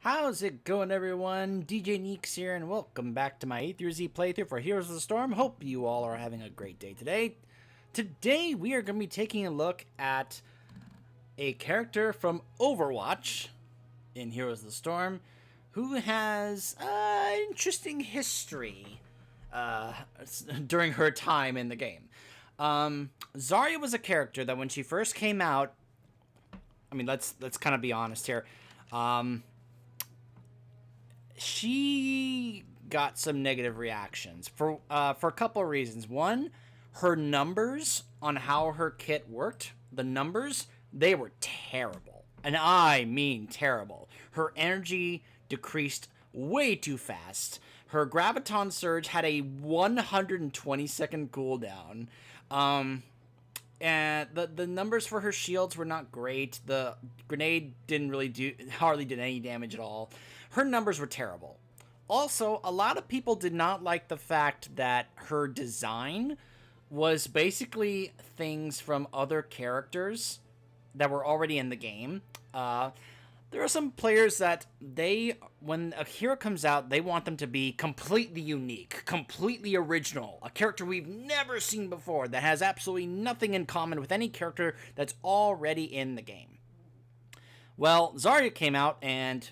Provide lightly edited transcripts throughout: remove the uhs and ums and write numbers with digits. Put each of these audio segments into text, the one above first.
How's it going, everyone? DJ Neeks here, and welcome back to my A through Z playthrough for Heroes of the Storm. Hope you all are having a great day today. Today, we are going to be taking a look at a character from Overwatch in Heroes of the Storm who has an interesting history during her time in the game. Zarya was a character that when she first came out, I mean, let's kind of be honest here. She got some negative reactions for a couple of reasons. One, her numbers on how her kit worked, they were terrible. And I mean terrible. Her energy decreased way too fast. Her Graviton Surge had a 120-second cooldown. And the numbers for her shields were not great. The grenade hardly did any damage at all. Her numbers were terrible. Also, a lot of people did not like the fact that her design was basically things from other characters that were already in the game. There are some players that when a hero comes out, they want them to be completely unique, completely original, a character we've never seen before that has absolutely nothing in common with any character that's already in the game. Well, Zarya came out, and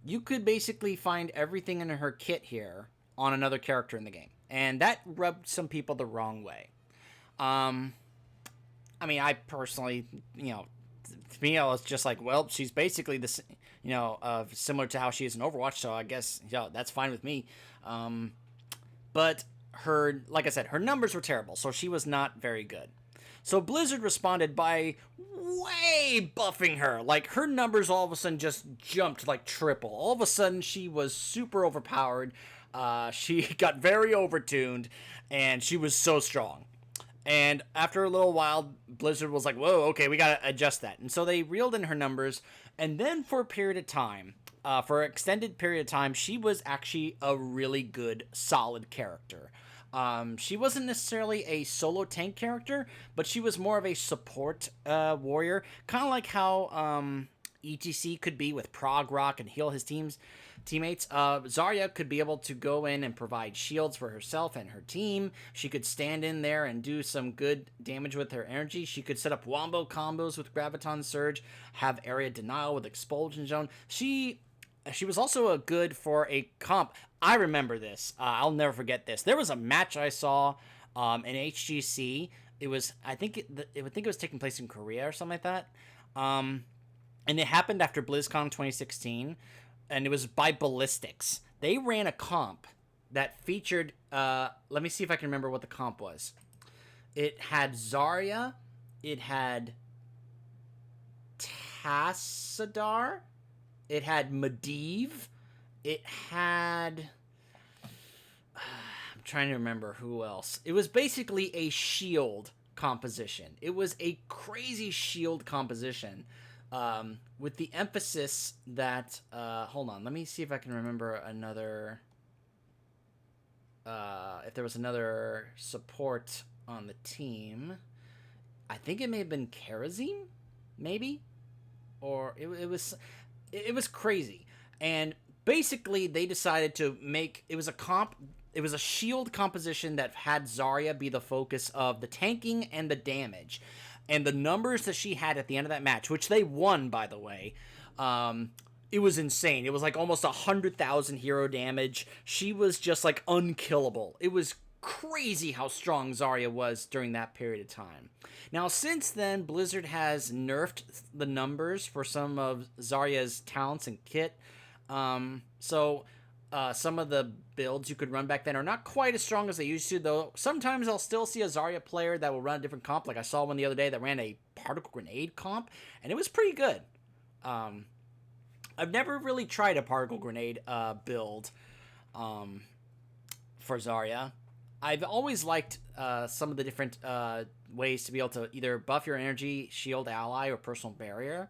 you could basically find everything in her kit here on another character in the game, and that rubbed some people the wrong way. I mean, I personally, to me, I was just like, well, she's basically this, similar to how she is in Overwatch, so I guess, that's fine with me. But like I said, her numbers were terrible, so she was not very good. So Blizzard responded by way buffing her. Like, her numbers all of a sudden just jumped like triple. All of a sudden, she was super overpowered. She got very overtuned, and she was so strong. And after a little while, Blizzard was like, whoa, okay, we gotta adjust that. And so they reeled in her numbers, and then for a period of time, for an extended period of time, she was actually a really good, solid character. She wasn't necessarily a solo tank character, but she was more of a support warrior, kind of like how ETC could be with Prog Rock and heal his teammates. Zarya could be able to go in and provide shields for herself and her team. She could stand in there and do some good damage with her energy. She could set up wombo combos with Graviton Surge, have area denial with Expulsion Zone. She was also good for a comp. I remember this. I'll never forget this. There was a match I saw in HGC. It was, I think it was taking place in Korea or something like that. And it happened after BlizzCon 2016, and it was by Ballistics. They ran a comp that featured, let me see if I can remember what the comp was. It had Zarya, it had Tassadar, it had Medivh, it had, I'm trying to remember who else. It was basically a shield composition. It was a crazy shield composition. With the emphasis that, hold on, let me see if I can remember another, if there was another support on the team. I think it may have been Karazim, maybe? Or it was crazy. And basically they decided to make, it was a shield composition that had Zarya be the focus of the tanking and the damage. And the numbers that she had at the end of that match, which they won, by the way, it was insane. It was like almost 100,000 hero damage. She was just like unkillable. It was crazy how strong Zarya was during that period of time. Now, since then, Blizzard has nerfed the numbers for some of Zarya's talents and kit. So some of the builds you could run back then are not quite as strong as they used to, though. Sometimes I'll still see a Zarya player that will run a different comp. Like I saw one the other day that ran a particle grenade comp, and it was pretty good. I've never really tried a particle grenade build for Zarya. I've always liked some of the different ways to be able to either buff your energy, shield ally, or personal barrier.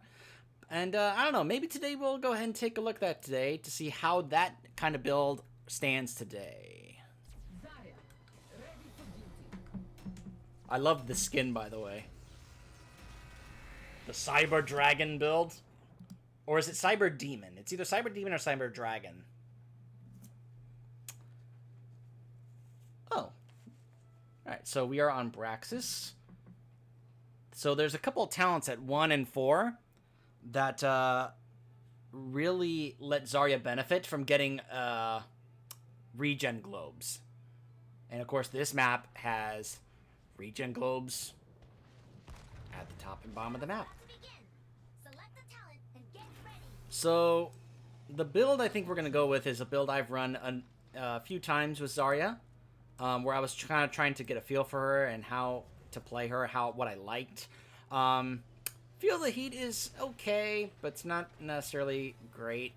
And I don't know, maybe today we'll go ahead and take a look at that today to see how that kind of build stands today. I love the skin, by the way. The Cyber Dragon build. Or is it Cyber Demon? It's either Cyber Demon or Cyber Dragon. Oh. Alright, so we are on Braxis. So there's a couple of talents at 1 and 4 that really let Zarya benefit from getting regen globes. And of course, this map has regen globes at the top and bottom of the map. So the build I think we're going to go with is a build I've run a few times with Zarya, where I was kind of trying to get a feel for her and how to play her, what I liked. Feel the Heat is okay, but it's not necessarily great.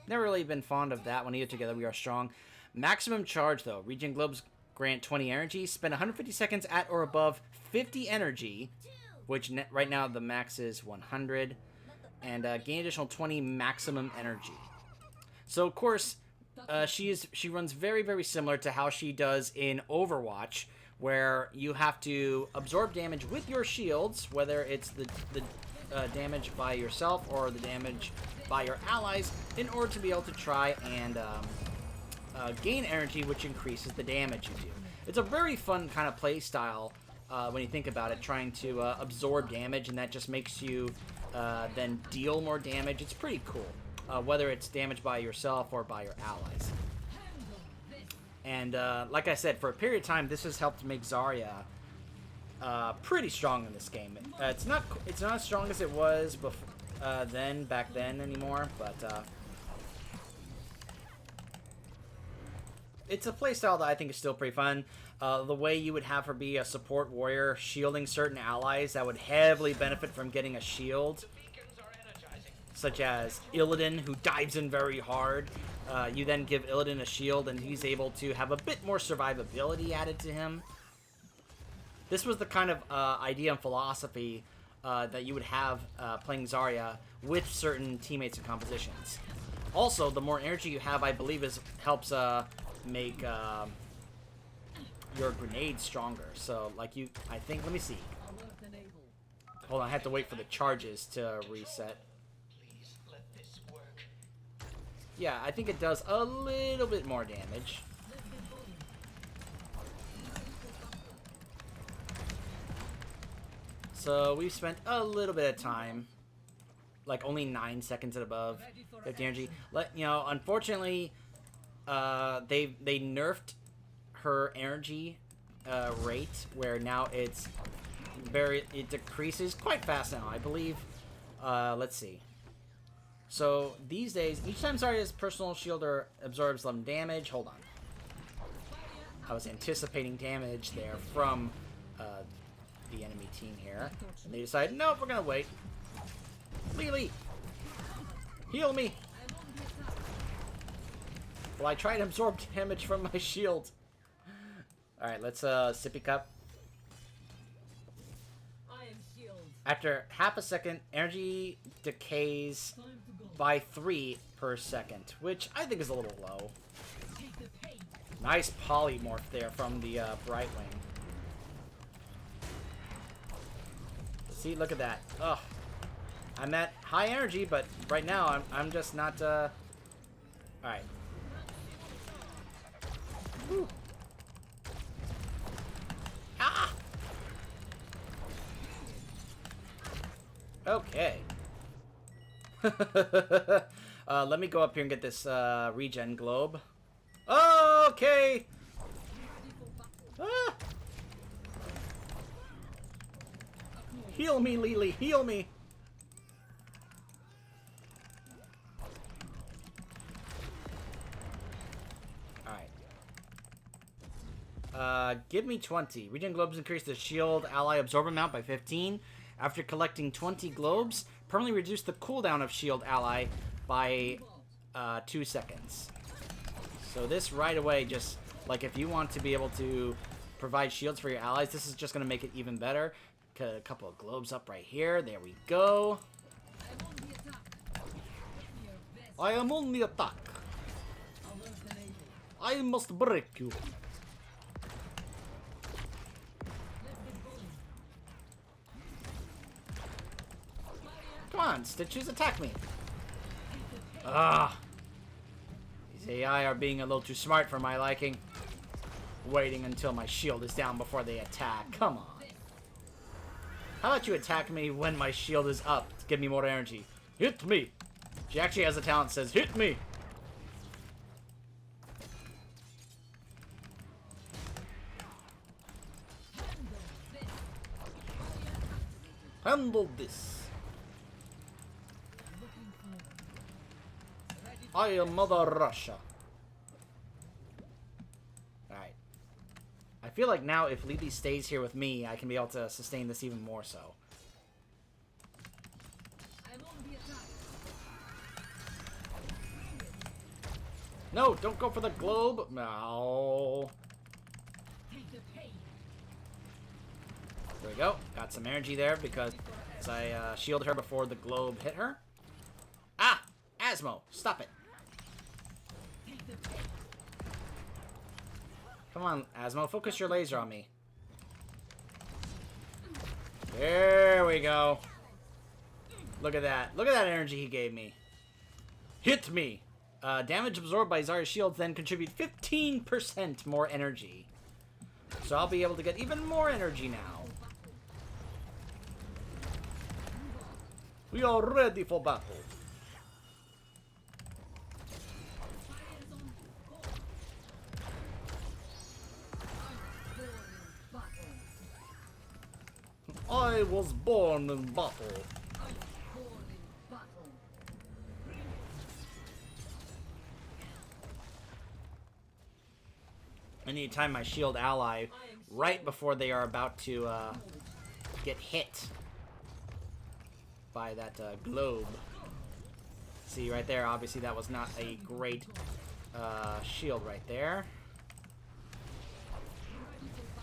Never really been fond of that one either. Together we are strong. Maximum charge though. Regen globes grant 20 energy. Spend 150 seconds at or above 50 energy, which right now the max is 100, and gain additional 20 maximum energy. So of course, she runs very, very similar to how she does in Overwatch, where you have to absorb damage with your shields, whether it's the damage by yourself or the damage by your allies, in order to be able to try and gain energy, which increases the damage you do. It's a very fun kind of play style when you think about it, trying to absorb damage, and that just makes you then deal more damage. It's pretty cool, whether it's damage by yourself or by your allies. And like I said, for a period of time, this has helped make Zarya pretty strong in this game. It's not as strong as it was back then anymore, but it's a playstyle that I think is still pretty fun. The way you would have her be a support warrior, shielding certain allies that would heavily benefit from getting a shield, such as Illidan, who dives in very hard. You then give Illidan a shield, and he's able to have a bit more survivability added to him. This was the kind of idea and philosophy that you would have playing Zarya with certain teammates and compositions. Also, the more energy you have, I believe, helps make your grenade stronger. So, like I think, let me see. Hold on, I have to wait for the charges to reset. Yeah, I think it does a little bit more damage. So we've spent a little bit of time, like only 9 seconds and above 50 energy. Unfortunately, they nerfed her energy rate, where now it decreases quite fast now, I believe. Let's see. So these days, each time Zarya's personal shielder absorbs 11 damage. Hold on. I was anticipating damage there from the enemy team here, and they decided, nope, we're gonna wait. Lily, heal me. Well, I tried to absorb damage from my shield. All right, let's sippy cup. After half a second, energy decays by 3 per second, which I think is a little low. Nice polymorph there from the Brightwing. See, look at that. Ugh. I'm at high energy, but right now I'm just not. All right. Woo. Ah. Okay. Let me go up here and get this regen globe. Okay. Ah. Heal me, Lily. Heal me. Alright. Give me 20. Regen globes increase the shield ally absorb amount by 15. After collecting 20 globes, permanently reduce the cooldown of shield ally by 2 seconds. So this right away, just like if you want to be able to provide shields for your allies, this is just going to make it even better. A couple of globes up right here. There we go. I am on the attack. I must break you. Come on, Stitches, attack me. Ah. These AI are being a little too smart for my liking. Waiting until my shield is down before they attack. Come on. How about you attack me when my shield is up to give me more energy? Hit me. She actually has a talent that says, hit me. Handle this. I am Mother Russia. Alright. I feel like now if Lily stays here with me, I can be able to sustain this even more so. No, don't go for the globe. No. There we go. Got some energy there because I shielded her before the globe hit her. Ah! Asmo, stop it. Come on, Asmo, focus your laser on me. There we go. Look at that. Look at that energy he gave me. Hit me. Damage absorbed by Zarya's shields then contribute 15% more energy. So I'll be able to get even more energy now. We are ready for battle. I was born in battle. I need to time my shield ally right before they are about to get hit by that globe. See right there, obviously that was not a great shield right there.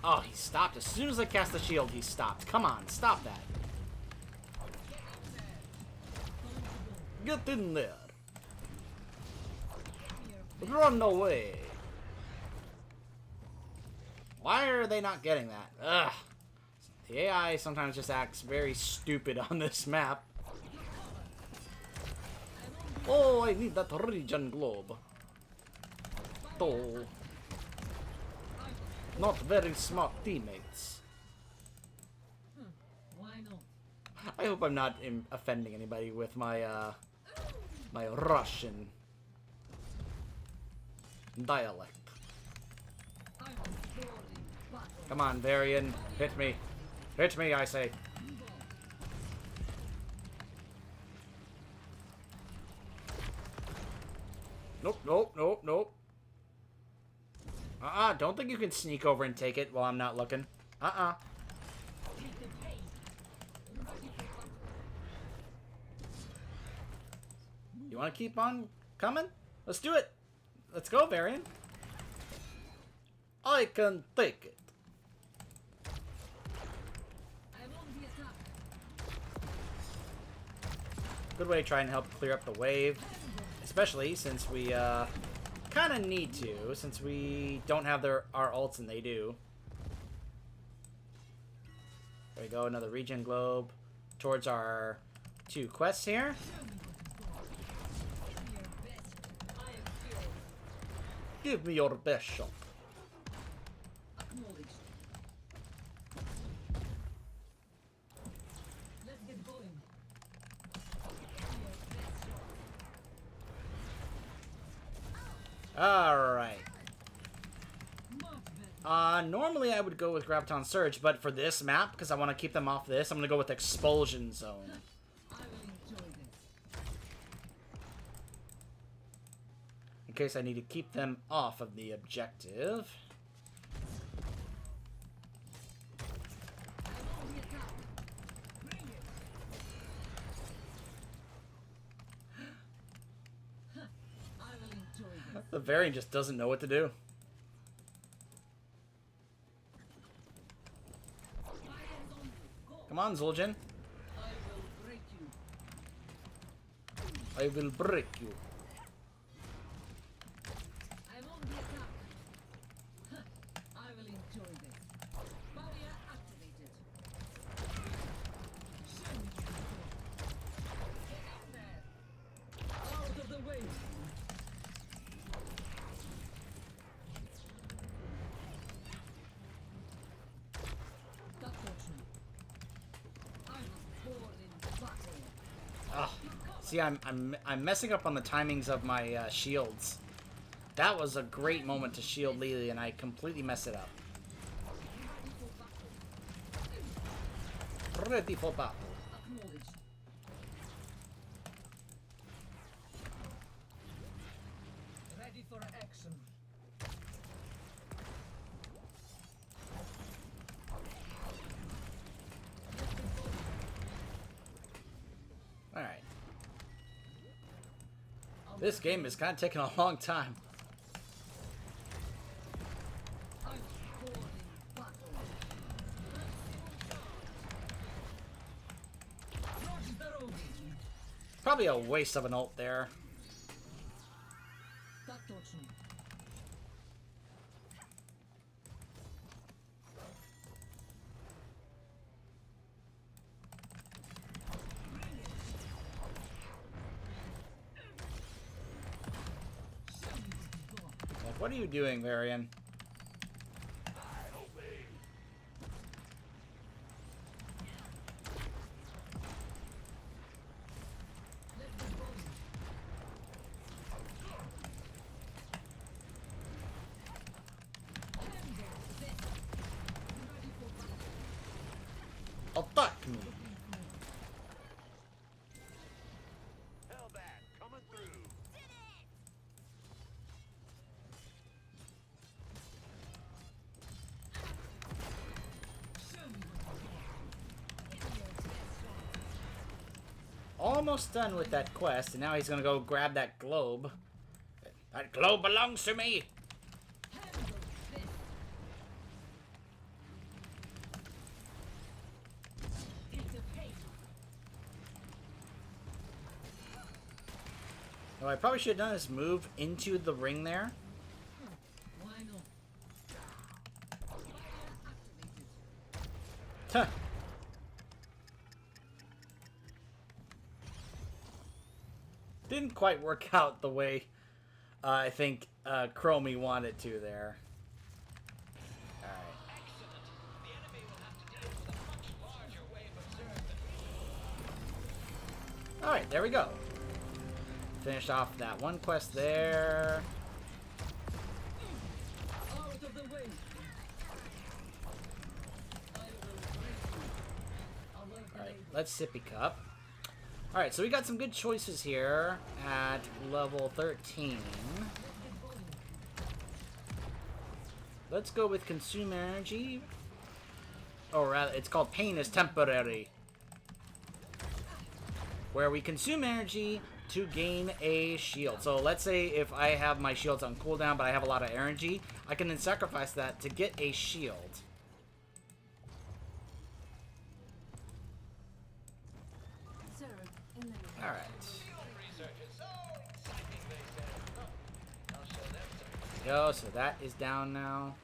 Oh, he stopped. As soon as I cast the shield, he stopped. Come on, stop that. Get in there. Run away. Why are they not getting that? Ugh. The AI sometimes just acts very stupid on this map. Oh, I need that regen globe. Oh. Not very smart teammates. I hope I'm not offending anybody with my my Russian dialect. Come on, Varian, hit me. Hit me, I say. Nope, nope, nope, nope. Don't think you can sneak over and take it while I'm not looking. You want to keep on coming? Let's do it. Let's go, Varian. I can take it. Good way to try and help clear up the wave. Especially since we, kind of need to, since we don't have our ults and they do. There we go, another regen globe towards our 2 quests here. Give me your best shot. Alright. Normally I would go with Graviton Surge, but for this map, because I want to keep them off this, I'm going to go with Expulsion Zone. In case I need to keep them off of the objective. The variant just doesn't know what to do. Come on, Zul'jin. I will break you. See, I'm messing up on the timings of my shields. That was a great moment to shield Lily, and I completely messed it up. Ready for battle. Ready for action. Alright. This game is kind of taking a long time. Probably a waste of an ult there. What are you doing, Varian? Attack me! Almost done with that quest, and now he's gonna go grab that globe. That globe belongs to me! Oh, I probably should have done this move into the ring there. Huh. Didn't quite work out the way I think Chromie wanted to there. Alright, there we go. Finished off that one quest there. Alright, let's sippy cup. Alright, so we got some good choices here at level 13. Let's go with consume energy. Or rather, it's called pain is temporary. Where we consume energy to gain a shield. So let's say if I have my shields on cooldown, but I have a lot of energy, I can then sacrifice that to get a shield. Alright. Go, so that is down now.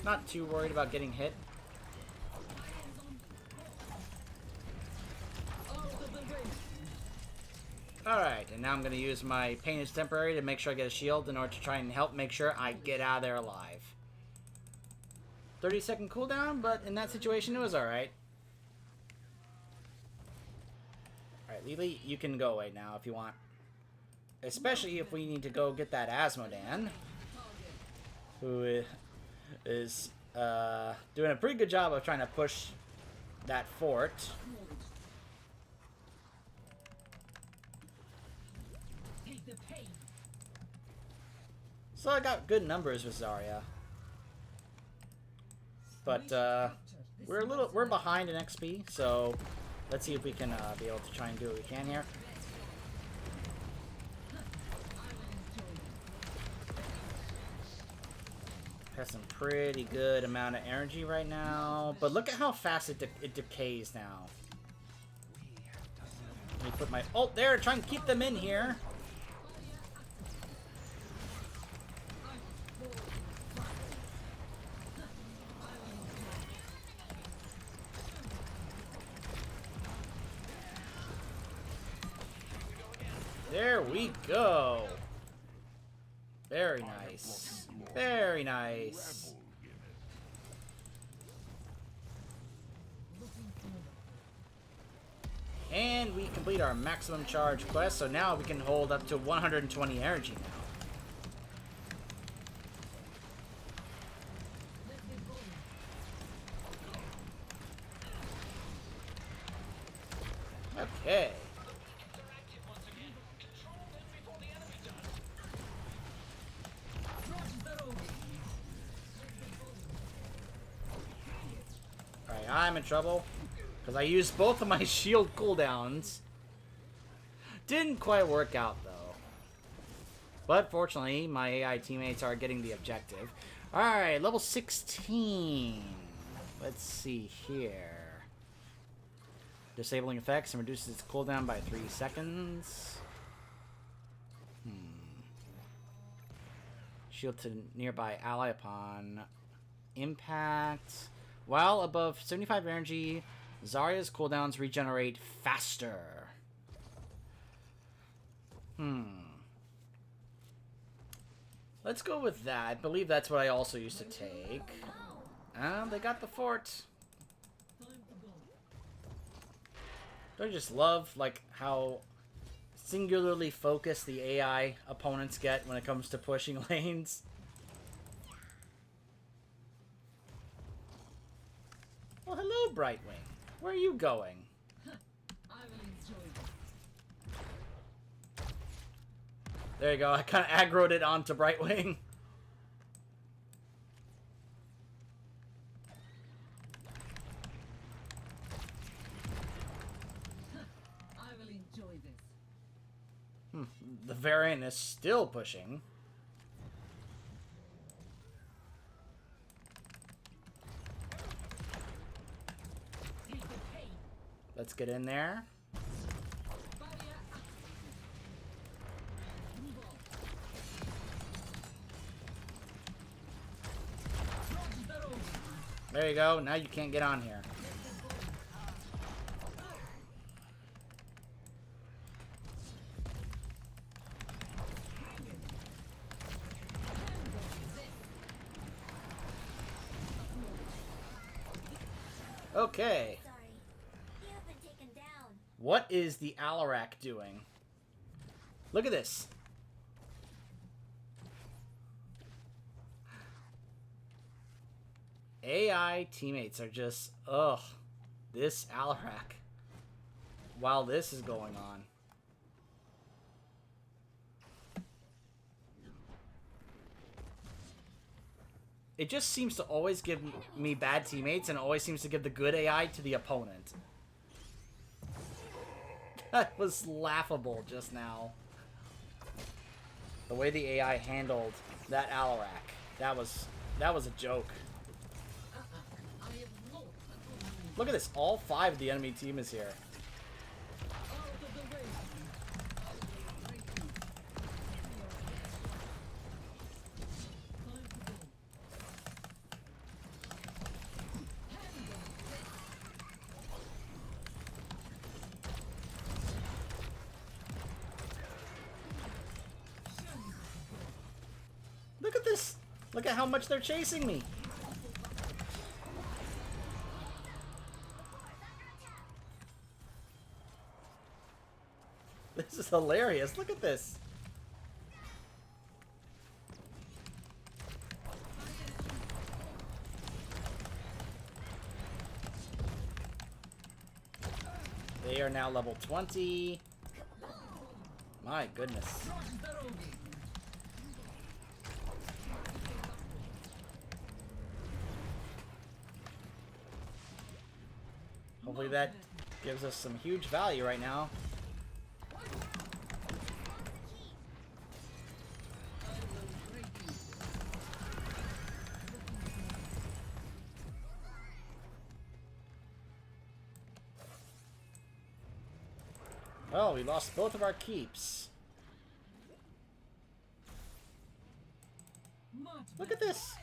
Not too worried about getting hit. Alright, and now I'm going to use my pain is temporary to make sure I get a shield in order to try and help make sure I get out of there alive. 30-second cooldown, but in that situation it was alright. Alright, Lily, you can go away now if you want. Especially if we need to go get that Asmodan, who is doing a pretty good job of trying to push that fort. So I got good numbers with Zarya. But we're behind in XP, so let's see if we can be able to try and do what we can here. Has some pretty good amount of energy right now, but look at how fast it decays now. Let me put my ult there to try and keep them in here. There we go. Very nice. Very nice. And we complete our maximum charge quest, so now we can hold up to 120 energy now. Okay. Alright, I'm in trouble. Because I used both of my shield cooldowns. Didn't quite work out, though. But fortunately, my AI teammates are getting the objective. Alright, level 16. Let's see here. Disabling effects and reduces its cooldown by 3 seconds. Shield to nearby ally upon impact. While above 75 energy, Zarya's cooldowns regenerate faster. Let's go with that. I believe that's what I also used to take. They got the fort. Don't you just love, like, how singularly focused the AI opponents get when it comes to pushing lanes? Well, hello, Brightwing. Where are you going? There you go. I kind of aggroed it onto Brightwing. I will enjoy this. The variant is still pushing. Let's get in there. There you go. Now you can't get on here. Okay. What is the Alarak doing? Look at this. AI teammates are just, ugh. This Alarak. While this is going on. It just seems to always give me bad teammates and always seems to give the good AI to the opponent. That was laughable just now. The way the AI handled that Alarak. That was a joke. Look at this. All 5 of the enemy team is here. Look at this. Look at how much they're chasing me. This is hilarious. Look at this. They are now level 20. My goodness. Hopefully that gives us some huge value right now. Oh, we lost both of our keeps. Look at this.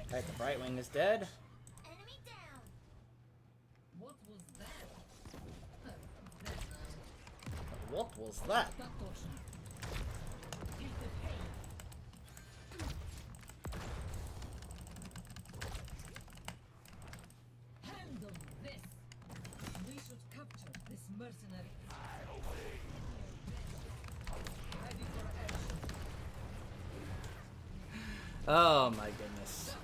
Alright, the Brightwing is dead. Enemy down. What was that? What was that? That portion. Handle this. We should capture this mercenary. Ready for action. Oh my goodness.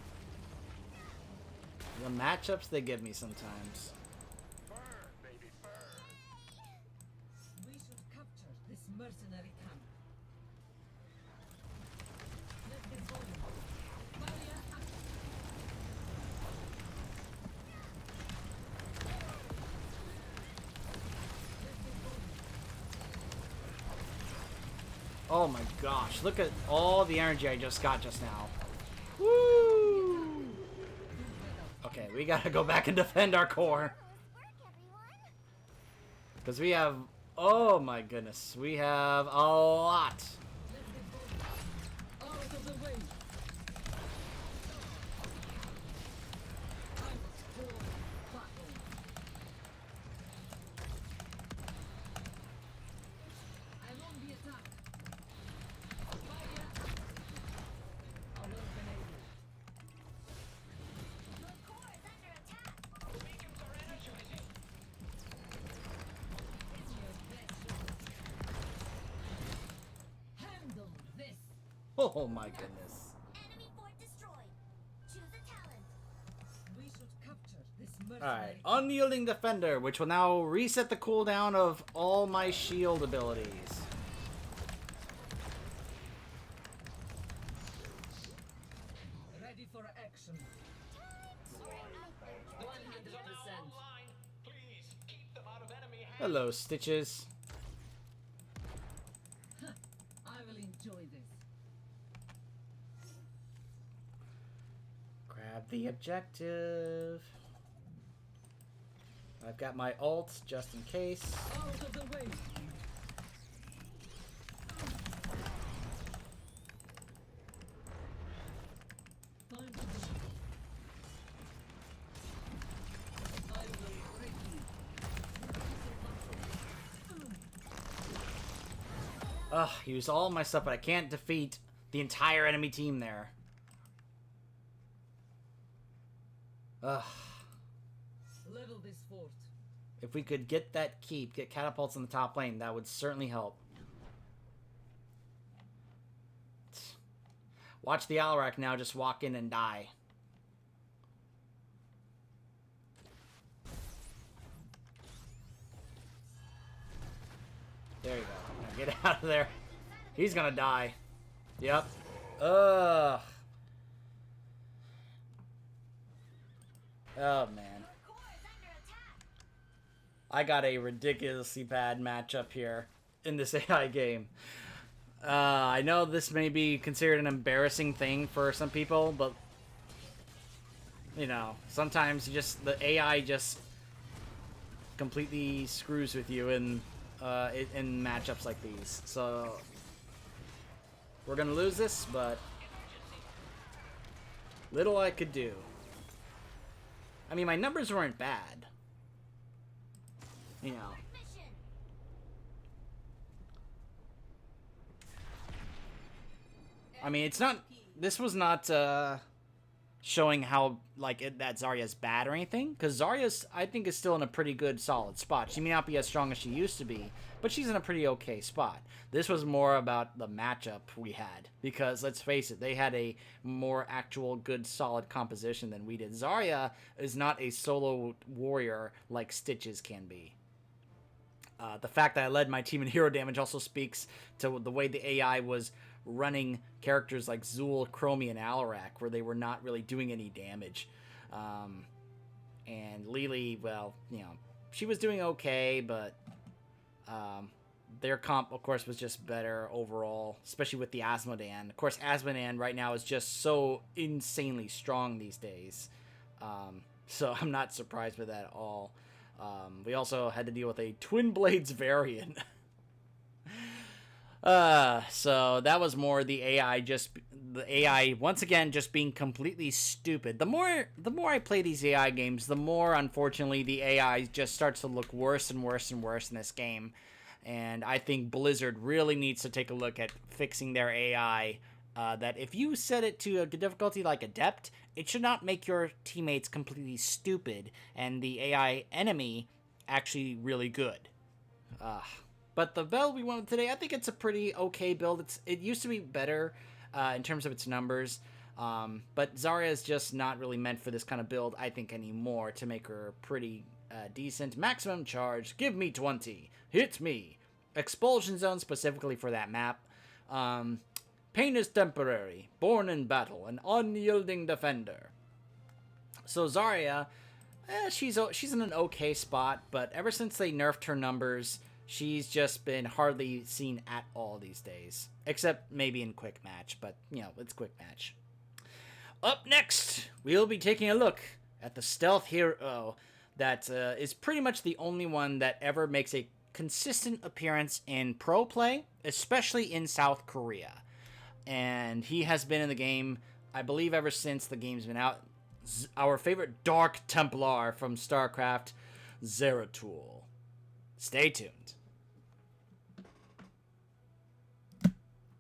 The matchups they give me sometimes. We should capture this mercenary camp. Let's get going. Barrier active. Let's get going. Oh my gosh, look at all the energy I just got just now. Woo! Okay, we gotta go back and defend our core. Because we have, oh my goodness, we have a lot. Let's get going. Out of the way. Time for battle. I'm on the attack. Barrier active. Alert enabled. Your core is under attack. It's your best shot. Handle this. Oh my goodness. Enemy fort destroyed. Choose a talent. We should capture this Alright, mercenary. Unyielding Defender, which will now reset the cooldown of all my shield abilities. Ready for action. 100%. Hello, Stitches. I will enjoy this. Grab the objective. I've got my ult just in case. Out of the way. Time to go. I will break you. Ugh, use all my stuff, but I can't defeat the entire enemy team there. Ugh. Level this fort. If we could get that keep, get catapults in the top lane, that would certainly help. Watch the Alarak now just walk in and die. There you go. Now get out of there. He's gonna die. Yep. Ugh. Oh, man. Core is under attack. I got a ridiculously bad matchup here in this AI game. I know this may be considered an embarrassing thing for some people, but you know, sometimes the AI just completely screws with you in matchups like these. So we're gonna lose this, but little I could do. I mean, my numbers weren't bad. You know. Mission. I mean, it's not. This was not showing how that Zarya's bad or anything. Because Zarya's, I think, is still in a pretty good, solid spot. She may not be as strong as she used to be, but she's in a pretty okay spot. This was more about the matchup we had. Because let's face it, they had a more actual, good, solid composition than we did. Zarya is not a solo warrior like Stitches can be. The fact that I led my team in hero damage also speaks to the way the AI was running characters like Zul, Chromie, and Alarak, where they were not really doing any damage. And Lily, well, you know, she was doing okay, but their comp, of course, was just better overall, especially with the Asmodan. Of course, Asmodan right now is just so insanely strong these days. So I'm not surprised with that at all. We also had to deal with a Twin Blades variant. So that was more the AI once again just being completely stupid. The more I play these AI games, the more unfortunately the AI just starts to look worse and worse and worse in this game. And I think Blizzard really needs to take a look at fixing their AI. That if you set it to a difficulty like Adept, it should not make your teammates completely stupid and the AI enemy actually really good. But the build we went with today, I think it's a pretty okay build. It used to be better in terms of its numbers, but Zarya is just not really meant for this kind of build, I think, anymore to make her pretty decent. Maximum charge, give me 20. Hit me. Expulsion zone specifically for that map. Pain is temporary. Born in battle. An unyielding defender. So Zarya, she's in an okay spot, but ever since they nerfed her numbers, she's just been hardly seen at all these days. Except maybe in quick match, but, it's quick match. Up next, we'll be taking a look at the stealth hero that is pretty much the only one that ever makes a consistent appearance in pro play, especially in South Korea. And he has been in the game, I believe, ever since the game's been out. Our favorite Dark Templar from StarCraft, Zeratul. Stay tuned.